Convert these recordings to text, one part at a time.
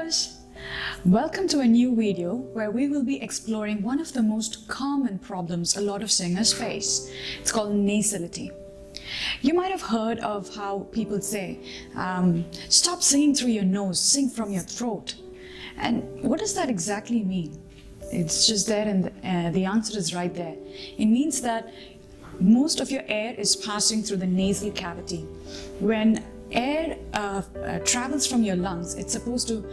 viewers! Welcome to a new video where we will be exploring one of the most common problems a lot of singers face. It's called nasality. You might have heard of how people say, stop singing through your nose, sing from your throat. And what does that exactly mean? It's just there, and the answer is right there. It means that most of your air is passing through the nasal cavity. When air travels from your lungs, it's supposed to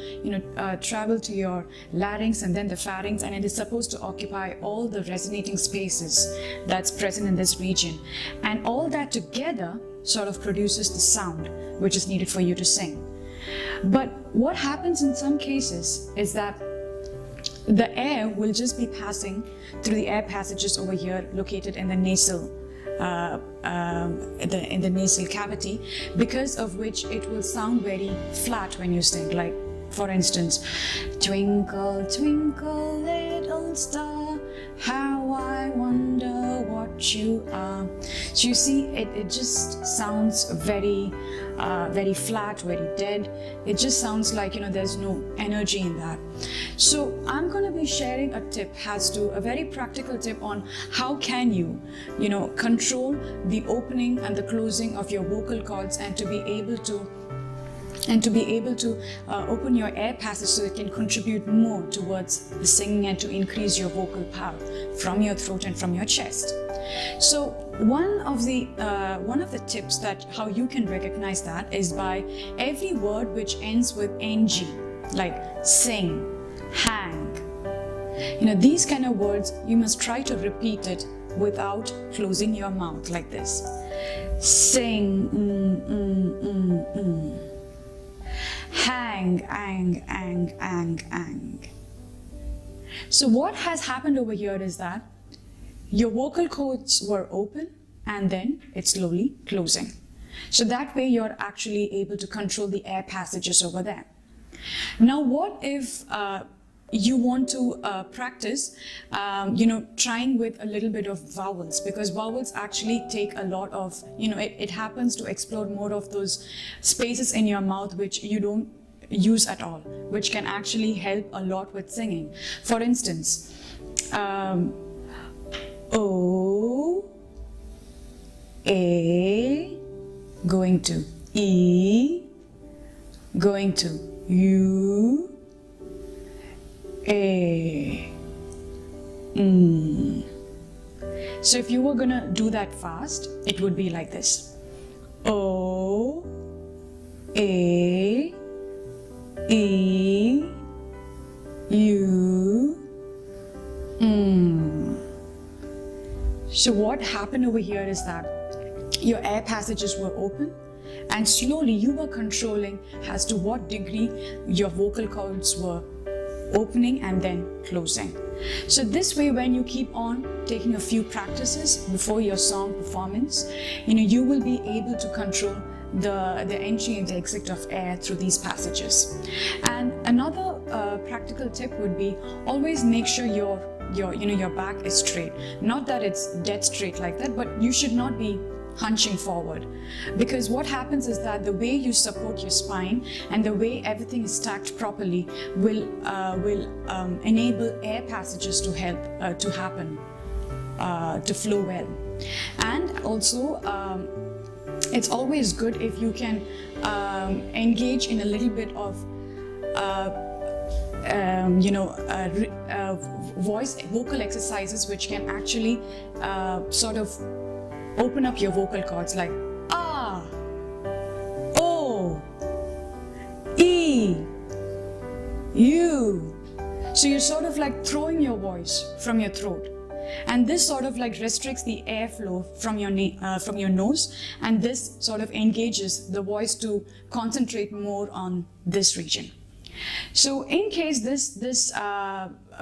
travel to your larynx and then the pharynx, and it is supposed to occupy all the resonating spaces that's present in this region, and all that together sort of produces the sound which is needed for you to sing. But what happens in some cases is that the air will just be passing through the air passages over here located in the nasal in the nasal cavity, because of which it will sound very flat when you sing. Like, for instance, twinkle twinkle little star, how I wonder what you are. So you see, it just sounds very flat, very dead. It just sounds like, there's no energy in that. So I'm going to be sharing a tip, a very practical tip on how can you, control the opening and the closing of your vocal cords, and to be able to open your air passage so it can contribute more towards the singing and to increase your vocal power from your throat and from your chest. So one of the tips that how you can recognize that is by every word which ends with ng, like sing, hang. These kind of words, you must try to repeat it without closing your mouth like this. Sing, hang, ang, ang, ang, ang. So what has happened over here is that your vocal cords were open and then it's slowly closing. So that way you're actually able to control the air passages over there. Now what if you want to practice, trying with a little bit of vowels, because vowels actually take a lot of, it happens to explore more of those spaces in your mouth which you don't use at all, which can actually help a lot with singing. For instance, O, A, going to E, going to U, A, So if you were gonna do that fast, it would be like this: O, A, E, U, So what happened over here is that your air passages were open, and slowly you were controlling as to what degree your vocal cords were opening and then closing. So this way, when you keep on taking a few practices before your song performance, you will be able to control the entry and the exit of air through these passages. And another practical tip would be, always make sure your back is straight. Not that it's dead straight like that, but you should not be hunching forward, because what happens is that the way you support your spine and the way everything is stacked properly will enable air passages to happen, to flow well. And also it's always good if you can engage in a little bit of vocal exercises which can actually sort of open up your vocal cords, like ah, o, e, u. So you're sort of like throwing your voice from your throat, and this sort of like restricts the airflow from your nose, and this sort of engages the voice to concentrate more on this region. So in case this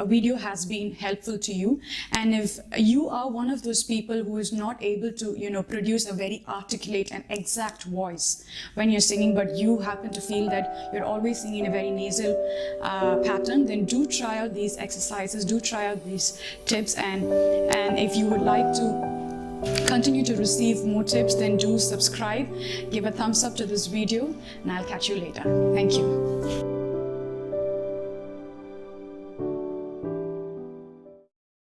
video has been helpful to you, and if you are one of those people who is not able to produce a very articulate and exact voice when you're singing, but you happen to feel that you're always singing in a very nasal pattern, then do try out these exercises, do try out these tips, and if you would like to continue to receive more tips, then do subscribe, give a thumbs up to this video, and I'll catch you later. Thank you.